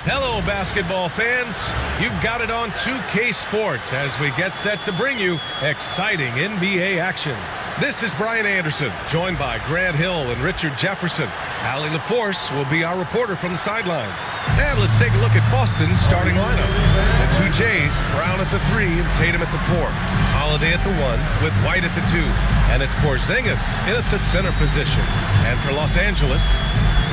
Hello, basketball fans. You've got it on 2K Sports as we get set to bring you exciting NBA action. This is Brian Anderson, joined by Grant Hill and Richard Jefferson. Allie LaForce will be our reporter from the sideline. And let's take a look at Boston's starting lineup. The two Jays, Brown at the 3 and Tatum at the 4. Holiday at the 1 with White at the 2. And it's Porzingis in at the center position. And for Los Angeles,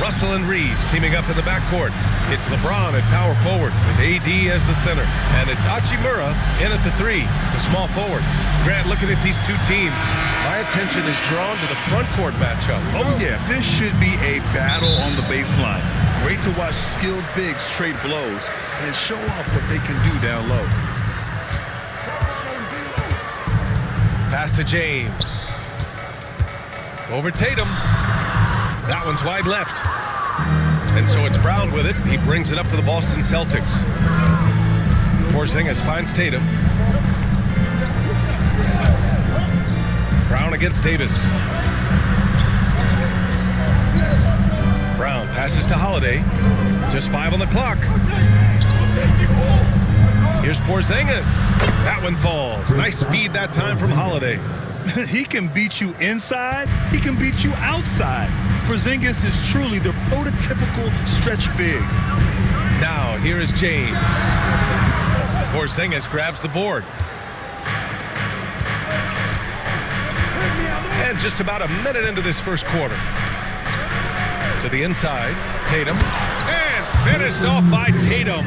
Russell and Reeves teaming up in the backcourt. It's LeBron at power forward with AD as the center. And it's Hachimura in at the 3, the small forward. Grant, looking at these two teams, my attention is drawn to the front court matchup. Oh yeah, this should be a battle on the baseline. Great to watch skilled bigs trade blows and show off what they can do down low. Pass to James. Over Tatum. That one's wide left. And so it's Brown with it. He brings it up for the Boston Celtics. Porzingis finds Tatum. Brown against Davis. Brown passes to Holiday. Just 5 on the clock. Here's Porzingis. That one falls. Nice feed that time from Holiday. He can beat you inside. He can beat you outside. Porzingis is truly the prototypical stretch big. Now, here is James. Porzingis grabs the board. And just about a minute into this first quarter. To the inside, Tatum. And finished off by Tatum.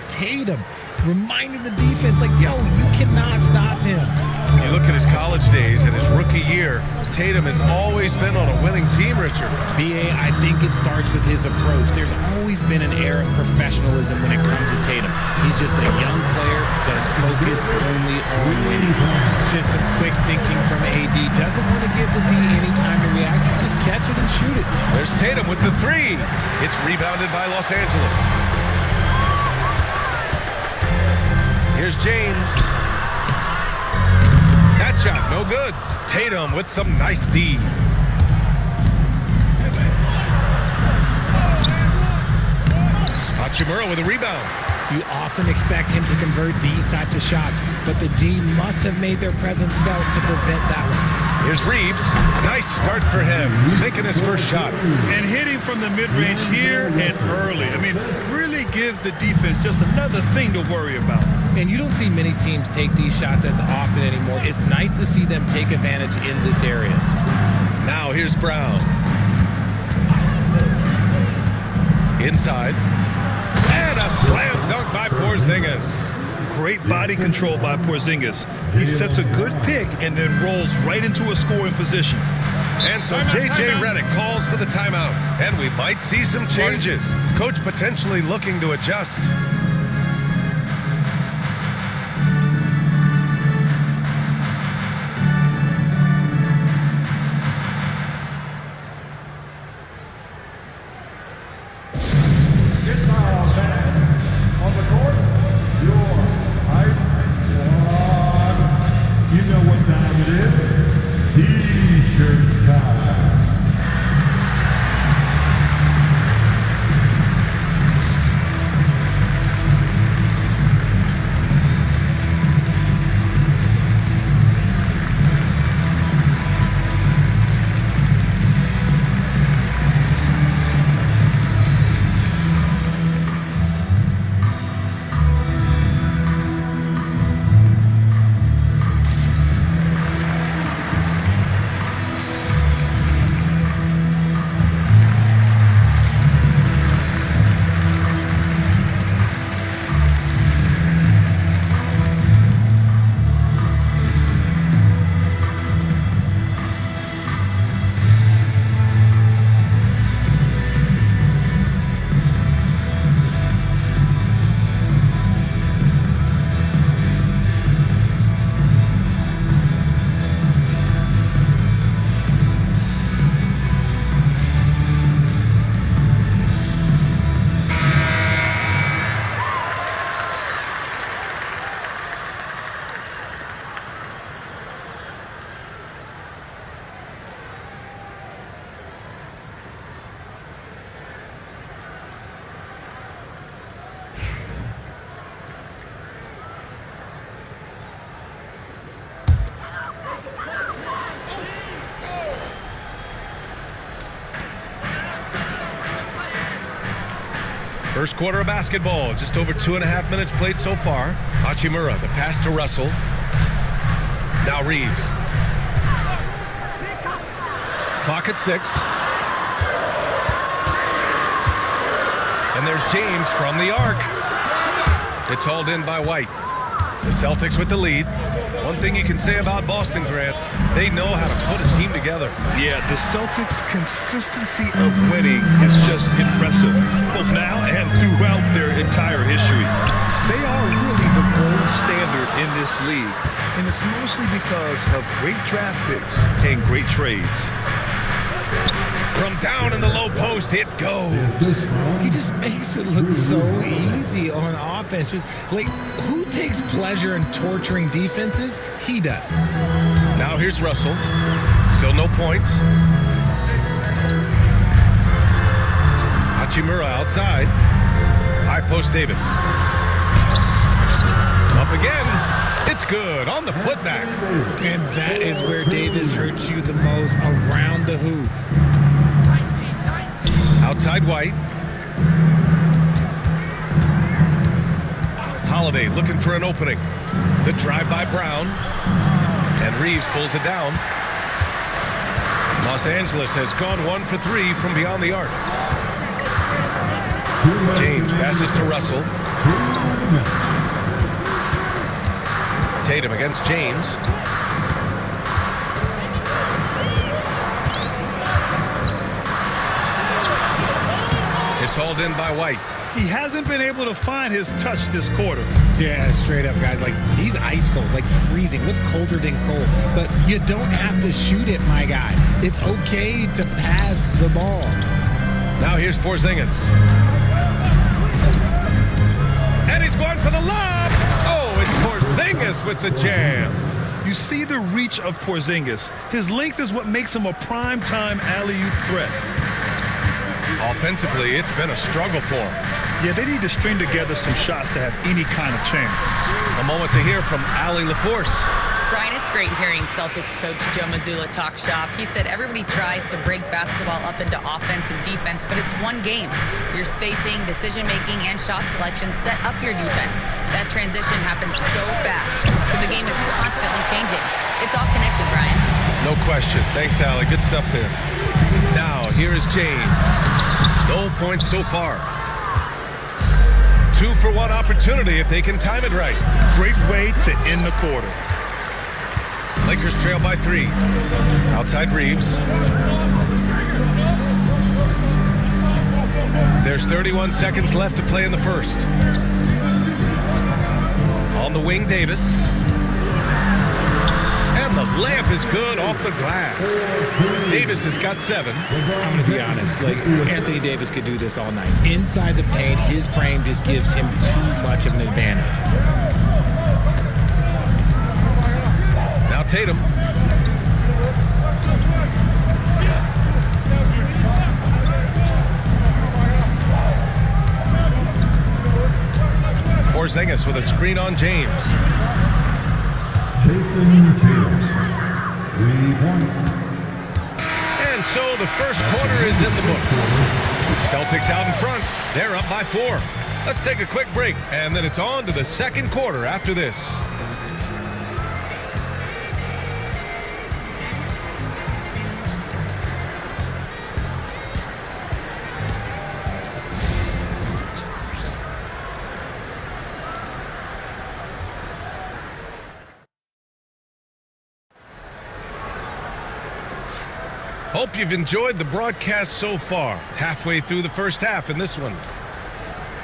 Tatum reminding the defense, like, yo, you cannot stop him. You look at his college days and his rookie year, Tatum has always been on a winning team, Richard. BA, I think it starts with his approach. There's always been an air of professionalism when it comes to Tatum. He's just a young player that is focused only on winning. Just some quick thinking from AD. Doesn't want to give the D any time to react. Just catch it and shoot it. There's Tatum with the 3. It's rebounded by Los Angeles. Here's James. That shot, no good. Tatum with some nice D. Hachimura with a rebound. You often expect him to convert these types of shots, but the D must have made their presence felt to prevent that one. Here's Reeves. Nice start for him. Sinking his first shot. And hitting from the mid-range here and early. I mean, really give the defense just another thing to worry about. And you don't see many teams take these shots as often anymore. It's nice to see them take advantage in this area. Now here's Brown. Inside. And a slam dunk by Porzingis. Great body control by Porzingis. He sets a good pick and then rolls right into a scoring position. And so J.J. Redick calls for the timeout. And we might see some changes. Coach potentially looking to adjust. First quarter of basketball, just over 2.5 minutes played so far. Hachimura, the pass to Russell. Now Reeves. Clock at 6. And there's James from the arc. It's hauled in by White. The Celtics with the lead. One thing you can say about Boston, Grant, they know how to put a team together. Yeah, the Celtics' consistency of winning is just impressive, both now and throughout their entire history. They are really the gold standard in this league, and it's mostly because of great draft picks and great trades. From down in the low post, it goes. He just makes it look so easy on offense. Like, who takes pleasure in torturing defenses? He does. Now here's Russell. Still no points. Hachimura outside. High post Davis. Up again. It's good on the putback. And that is where Davis hurts you the most, around the hoop. Outside White. Holiday looking for an opening. The drive by Brown. And Reeves pulls it down. Los Angeles has gone 1 for 3 from beyond the arc. James passes to Russell. Tatum against James. It's hauled in by White. He hasn't been able to find his touch this quarter. Yeah, straight up, guys. Like, he's ice cold, like freezing. What's colder than cold? But you don't have to shoot it, my guy. It's okay to pass the ball. Now here's Porzingis. And he's going for the lob. Oh, it's Porzingis with the jam. You see the reach of Porzingis. His length is what makes him a prime-time alley-oop threat. Offensively, it's been a struggle for him. Yeah, they need to string together some shots to have any kind of chance. A moment to hear from Allie LaForce. Brian, it's great hearing Celtics coach Joe Mazzulla talk shop. He said everybody tries to break basketball up into offense and defense, but it's one game. Your spacing, decision-making, and shot selection set up your defense. That transition happens so fast, so the game is constantly changing. It's all connected, Brian. No question. Thanks, Allie. Good stuff there. Now, here is James. No points so far. 2 for 1 opportunity if they can time it right. Great way to end the quarter. Lakers trail by 3. Outside Reeves. There's 31 seconds left to play in the first. On the wing, Davis. And the layup is good off the glass. Davis has got 7. I'm going to be honest. Like, Anthony Davis could do this all night. Inside the paint, his frame just gives him too much of an advantage. Now Tatum. Porzingis with a screen on James. And so the first quarter is in the books. Celtics out in front. They're up by 4. Let's take a quick break, and then it's on to the second quarter after this. Hope you've enjoyed the broadcast so far. Halfway through the first half in this one.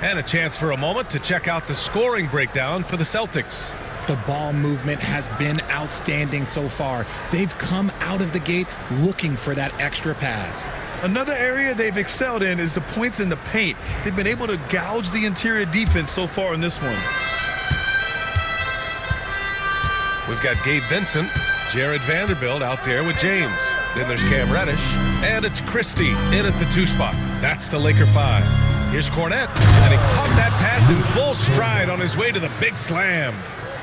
And a chance for a moment to check out the scoring breakdown for the Celtics. The ball movement has been outstanding so far. They've come out of the gate looking for that extra pass. Another area they've excelled in is the points in the paint. They've been able to gouge the interior defense so far in this one. We've got Gabe Vincent, Jared Vanderbilt out there with James. Then there's Cam Reddish, and it's Christie in at the 2 spot. That's the Laker 5. Here's Cornette, and he caught that pass in full stride on his way to the big slam.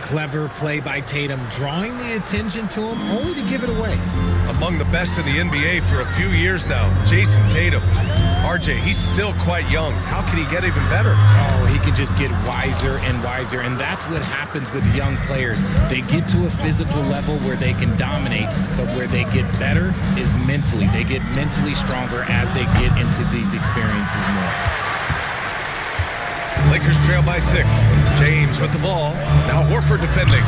Clever play by Tatum, drawing the attention to him only to give it away. Among the best in the NBA for a few years now, Jason Tatum. RJ, he's still quite young. How can he get even better? Oh, he can just get wiser and wiser, and that's what happens with young players. They get to a physical level where they can dominate, but where they get better is mentally. They get mentally stronger as they get into these experiences more. Lakers trail by 6. James with the ball. Now Horford defending.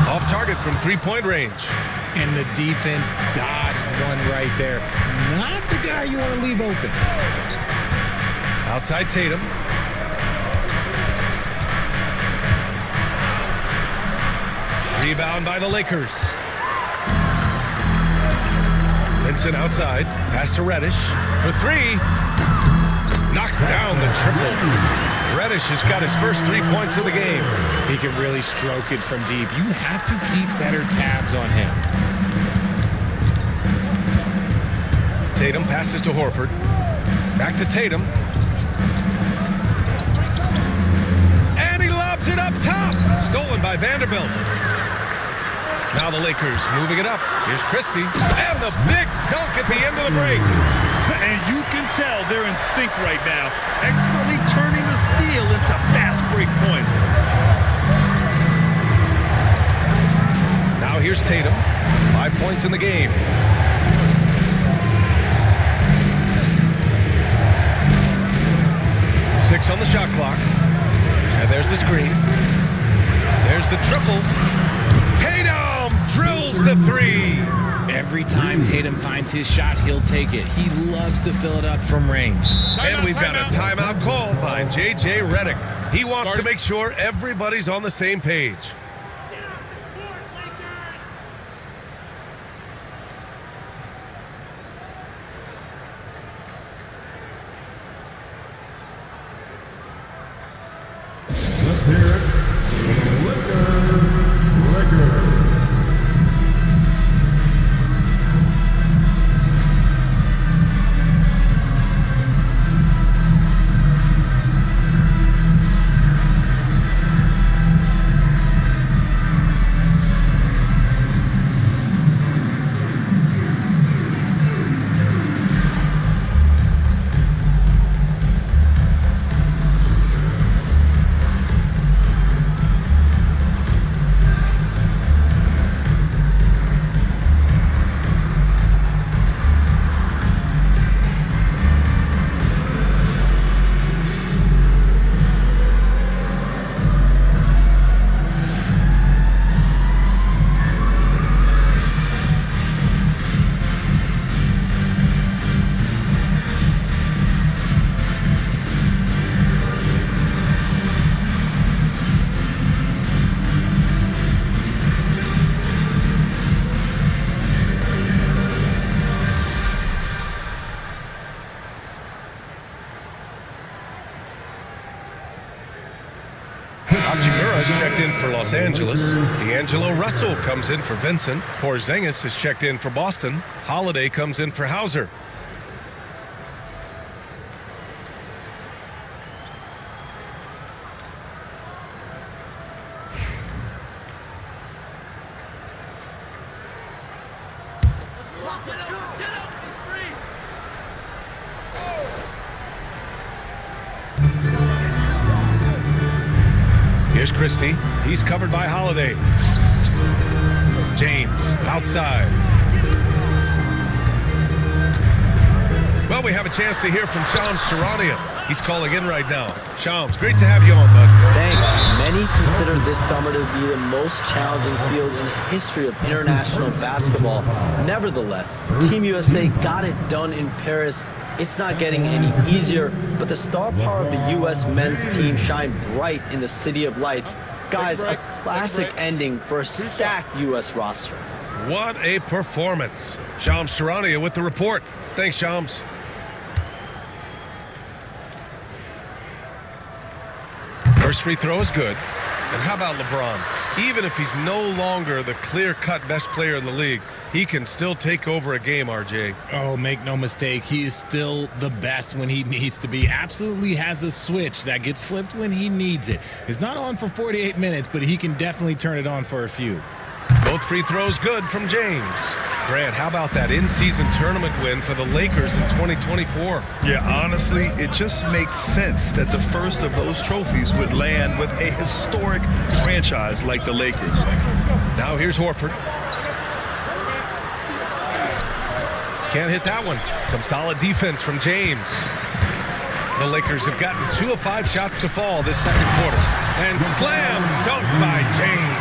Off target from three-point range. And the defense dodged one right there. Not the guy you want to leave open. Outside Tatum. Rebound by the Lakers. Vincent outside. Pass to Reddish for 3. Knocks down the triple. Reddish has got his first 3 points of the game. He can really stroke it from deep. You have to keep better tabs on him. Tatum passes to Horford. Back to Tatum. And he lobs it up top. Stolen by Vanderbilt. Now the Lakers moving it up. Here's Christie. And the big dunk at the end of the break. And you can tell they're in sync right now, expertly turning the steal into fast break points. Now here's Tatum. 5 points in the game. Six on the shot clock. And there's the screen. There's the triple. Tatum drills the 3. Every time Tatum finds his shot, he'll take it. He loves to fill it up from range. And we've got a timeout called by J.J. Redick. He wants to make sure everybody's on the same page. Checked in for Los Angeles. D'Angelo Russell comes in for Vincent. Porzingis is checked in for Boston. Holiday comes in for Hauser. Here's Christie. He's covered by Holiday. James outside. Well, we have a chance to hear from Shams Charania. He's calling in right now. Shams, great to have you on, bud. Thanks. Many consider this summer to be the most challenging field in the history of international basketball. Nevertheless, Team USA got it done in Paris. It's not getting any easier, but the star power of the U.S. men's team shined bright in the City of Lights. Guys, a classic ending for a stacked U.S. roster. What a performance. Shams Charania with the report. Thanks, Shams. First free throw is good. And how about LeBron? Even if he's no longer the clear-cut best player in the league, he can still take over a game, RJ. Oh, make no mistake, he is still the best when he needs to be. Absolutely has a switch that gets flipped when he needs it. It's not on for 48 minutes, but he can definitely turn it on for a few. Both free throws good from James. Grant, how about that in-season tournament win for the Lakers in 2024? Yeah, honestly, it just makes sense that the first of those trophies would land with a historic franchise like the Lakers. Now here's Horford. Can't hit that one. Some solid defense from James. The Lakers have gotten 2 of 5 shots to fall this second quarter. And slam dunk by James.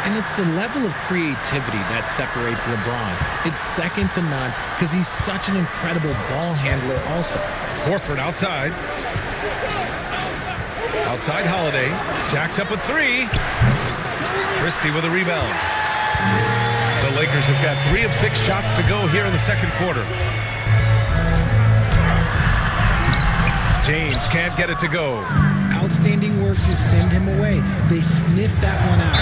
And it's the level of creativity that separates LeBron. It's second to none because he's such an incredible ball handler also. Horford outside. Outside Holiday. Jacks up with 3. Christie with a rebound. The Lakers have got 3 of 6 shots to go here in the second quarter. James can't get it to go. Outstanding work to send him away. They sniffed that one out.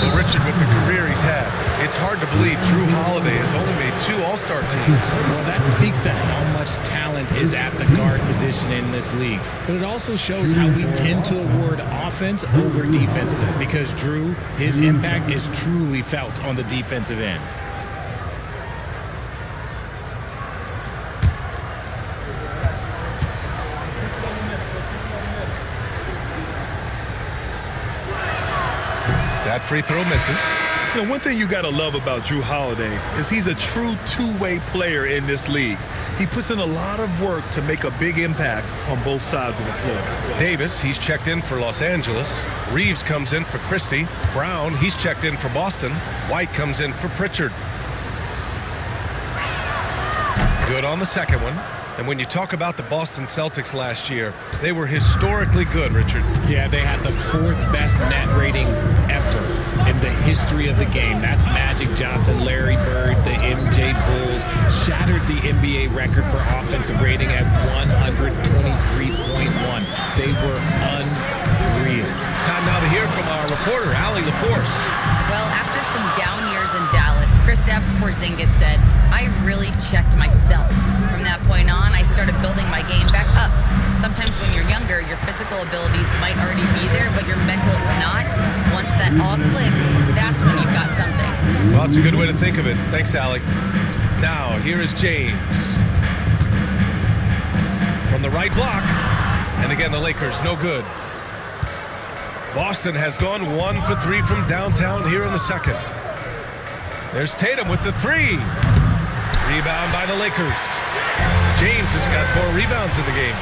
Well, Richard, with the career he's had, it's hard to believe Drew Holiday has only made 2 All-Star teams. Well, that speaks to how much talent is at the guard position in this league. But it also shows how we tend to award offense over defense because Drew, his impact is truly felt on the defensive end. That free throw misses. You know, one thing you got to love about Drew Holiday is he's a true two-way player in this league. He puts in a lot of work to make a big impact on both sides of the floor. Davis, he's checked in for Los Angeles. Reeves comes in for Christie. Brown, he's checked in for Boston. White comes in for Pritchard. Good on the second one. And when you talk about the Boston Celtics last year, they were historically good, Richard. Yeah, they had the 4th best net rating ever in the history of the game. That's Magic Johnson, Larry Bird, the MJ Bulls. Shattered the NBA record for offensive rating at 123.1. They were unreal. Time now to hear from our reporter, Allie LaForce. Well, after some down years in Dallas, Kristaps Porzingis said, "I really checked myself. From that point on, I started building my game back up. Sometimes when you're younger, your physical abilities might already be there, but your mental is not. Once that all clicks, that's when you've got something." Well, it's a good way to think of it. Thanks, Allie. Now, here is James. From the right block. And again, the Lakers, no good. Boston has gone 1 for 3 from downtown here in the second. There's Tatum with the 3. Rebound by the Lakers. James has got 4 rebounds in the game.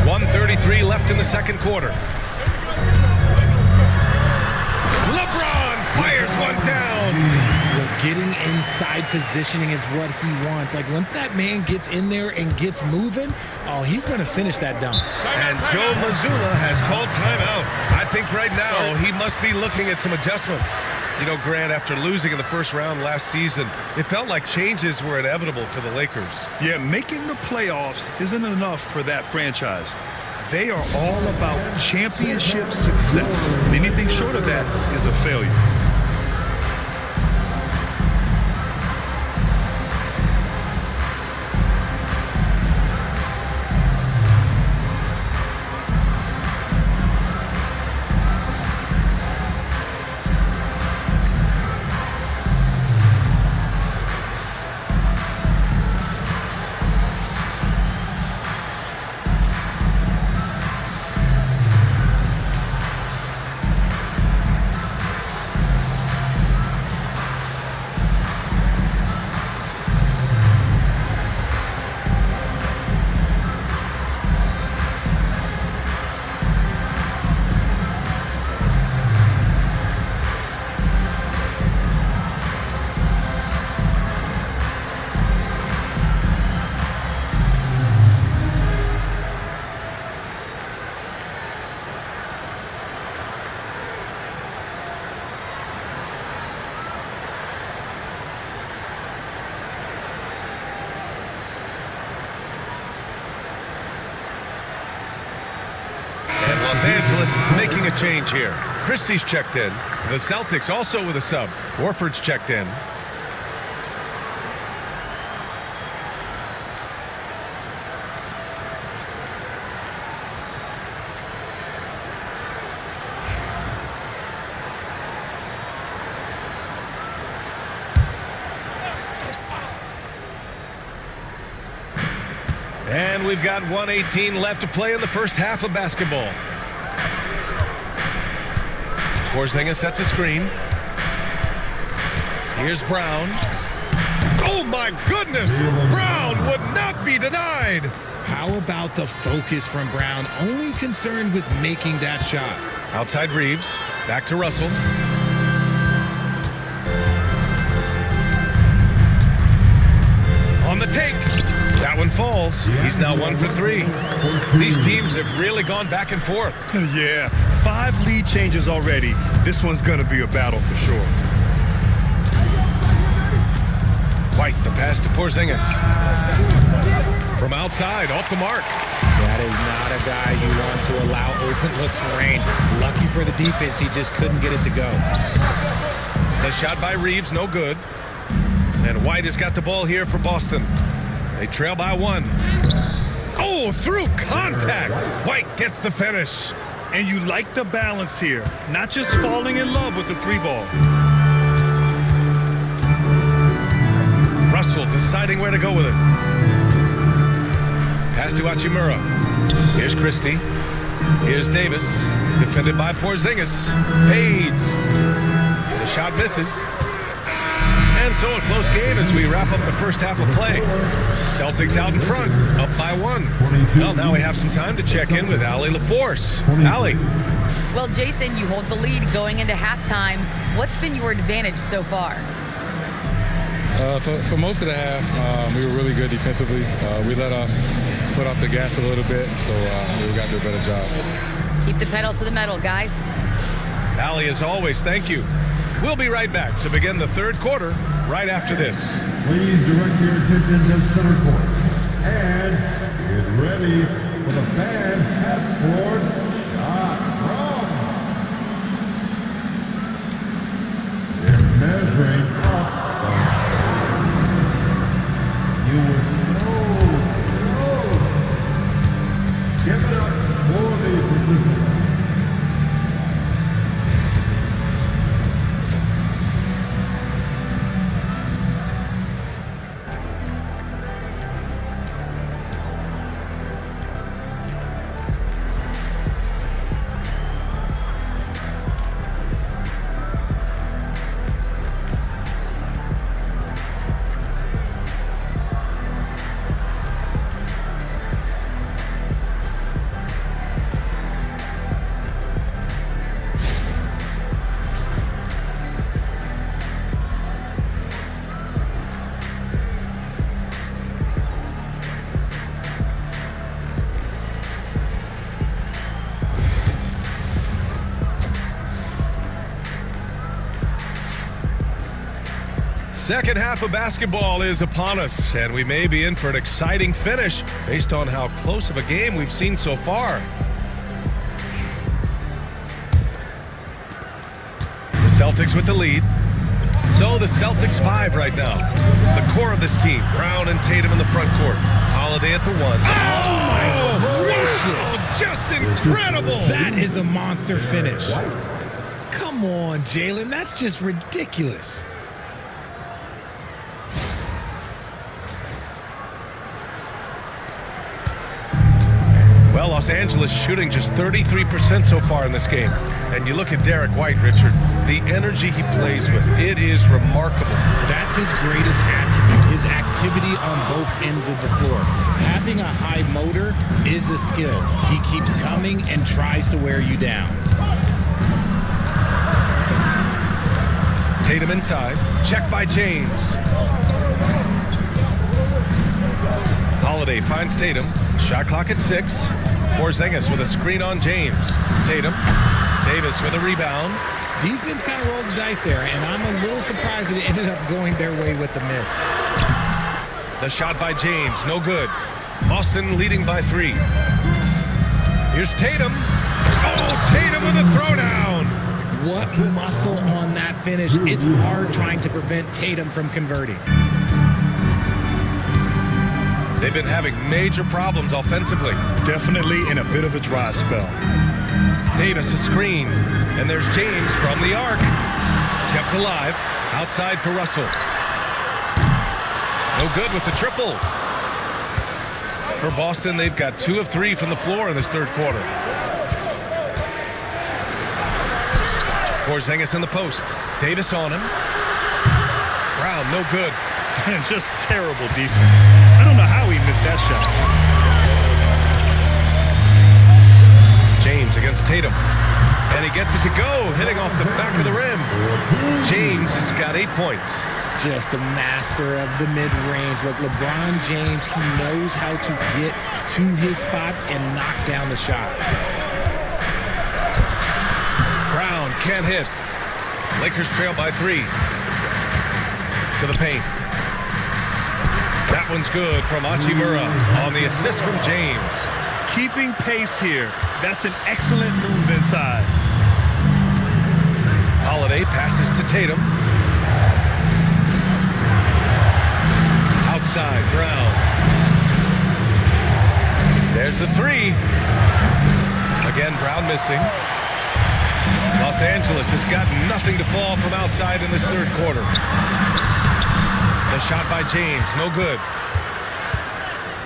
1:33 left in the second quarter. LeBron fires one down. Getting inside positioning is what he wants. Like, once that man gets in there and gets moving, oh, he's going to finish that dunk. And Joe Mazzulla has called timeout. I think right now he must be looking at some adjustments. You know, Grant, after losing in the first round last season, it felt like changes were inevitable for the Lakers. Yeah, making the playoffs isn't enough for that franchise. They are all about championship success. Anything short of that is a failure. Los Angeles making a change here. Christie's checked in. The Celtics also with a sub. Warford's checked in. And we've got 1:18 left to play in the first half of basketball. Porzingis sets a screen. Here's Brown. Oh my goodness! Brown would not be denied. How about the focus from Brown? Only concerned with making that shot. Outside Reeves. Back to Russell. On the take. That one falls. He's now 1 for 3. These teams have really gone back and forth. Yeah, 5 lead changes already. This one's going to be a battle for sure. White, the pass to Porzingis. From outside, off the mark. That is not a guy you want to allow open looks for range. Lucky for the defense, he just couldn't get it to go. The shot by Reeves, no good. And White has got the ball here for Boston. They trail by 1. Oh, through contact. White gets the finish. And you like the balance here. Not just falling in love with the 3-ball. Russell deciding where to go with it. Pass to Hachimura. Here's Christie. Here's Davis. Defended by Porzingis. Fades. The shot misses. And so a close game as we wrap up the first half of play. Celtics out in front, up by 1. Well, now we have some time to check in with Allie LaForce. Allie. Well, Jason, you hold the lead going into halftime. What's been your advantage so far? For most of the half, we were really good defensively. We let our foot off the gas a little bit, so we got to do a better job. Keep the pedal to the metal, guys. Allie, as always, thank you. We'll be right back to begin the third quarter right after this. Please direct your attention to center court. And get ready for the fan half-court shot from. They're measuring up. You were so close. Give it up for the participants. Second half of basketball is upon us, and we may be in for an exciting finish based on how close of a game we've seen so far. The Celtics with the lead. So the Celtics 5 right now. The core of this team, Brown and Tatum in the front court. Holiday at the 1. Oh, my gracious. Just incredible. That is a monster finish. Come on, Jalen. That's just ridiculous. Well, Los Angeles shooting just 33% so far in this game. And you look at Derek White, Richard, the energy he plays with, it is remarkable. That's his greatest attribute, his activity on both ends of the floor. Having a high motor is a skill. He keeps coming and tries to wear you down. Tatum inside, check by James. Holiday finds Tatum, shot clock at 6. Porzingis with a screen on James. Tatum, Davis with a rebound. Defense kind of rolled the dice there, and I'm a little surprised that it ended up going their way with the miss. The shot by James, no good. Boston leading by 3. Here's Tatum. Oh, Oh, Tatum with a throwdown. What muscle on that finish. It's hard trying to prevent Tatum from converting. They've been having major problems offensively. Definitely in a bit of a dry spell. Davis a screen, and there's James from the arc. Kept alive, outside for Russell. No good with the triple. For Boston, they've got 2 of 3 from the floor in this third quarter. Porzingis in the post. Davis on him. Brown, no good. And just terrible defense. I don't know how he missed that shot. James against Tatum. And he gets it to go, hitting off the back of the rim. James has got 8 points. Just a master of the mid-range. Look, LeBron James, he knows how to get to his spots and knock down the shot. Brown can't hit. Lakers trail by 3. To the paint. That one's good from Hachimura on the assist from James. Keeping pace here. That's an excellent move inside. Holiday passes to Tatum. Outside, Brown. There's the 3. Again, Brown missing. Los Angeles has got nothing to fall from outside in this third quarter. The shot by James, no good.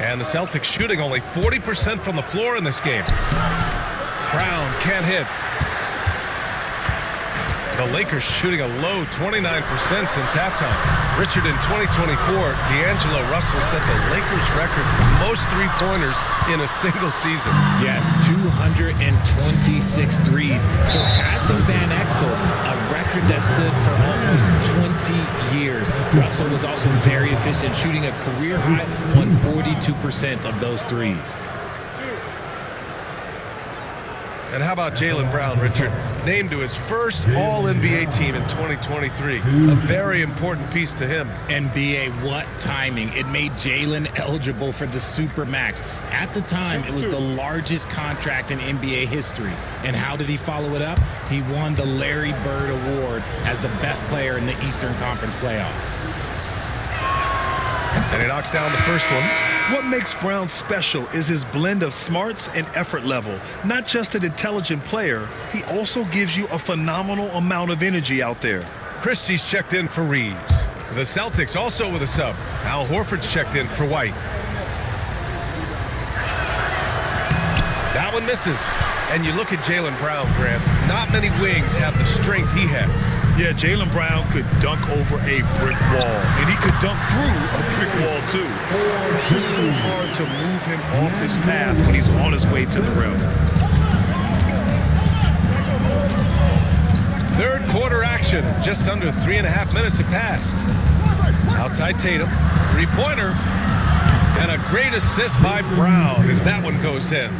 And the Celtics shooting only 40% from the floor in this game. Brown can't hit. The Lakers shooting a low 29% since halftime. Richard, in 2024, D'Angelo Russell set the Lakers record for most three-pointers in a single season. Yes, 226 threes, surpassing Van Exel, a record that stood for almost 20 years. Russell was also very efficient, shooting a career high on 42% of those threes. And how about Jaylen Brown, Richard? Named to his first All-NBA team in 2023. A very important piece to him. NBA, what timing. It made Jaylen eligible for the Supermax. At the time, it was the largest contract in NBA history. And how did he follow it up? He won the Larry Bird Award as the best player in the Eastern Conference playoffs. And he knocks down the first one. What makes Brown special is his blend of smarts and effort level. Not just an intelligent player, he also gives you a phenomenal amount of energy out there. Christie's checked in for Reeves. The Celtics also with a sub. Al Horford's checked in for White. That one misses. And you look at Jaylen Brown, Grant. Not many wings have the strength he has. Yeah, Jaylen Brown could dunk over a brick wall, and he could dunk through a brick wall too. It's just so hard to move him off his path when he's on his way to the rim. Third quarter action. Just under 3.5 minutes have passed. Outside Tatum. Three-pointer. And a great assist by Brown as that one goes in.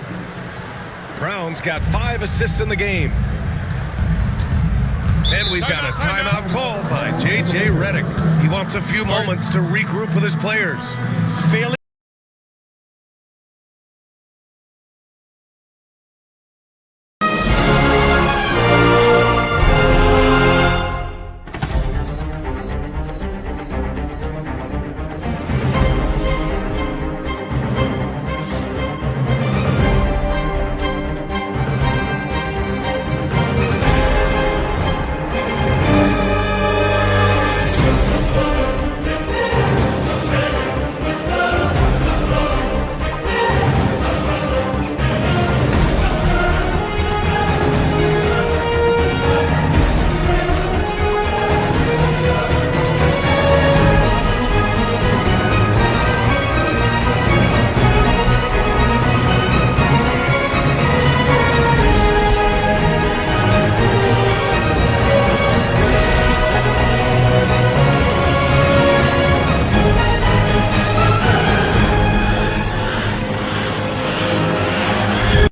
Brown's got 5 assists in the game. And we've got a timeout call by J.J. Redick. He wants a few moments to regroup with his players. Failing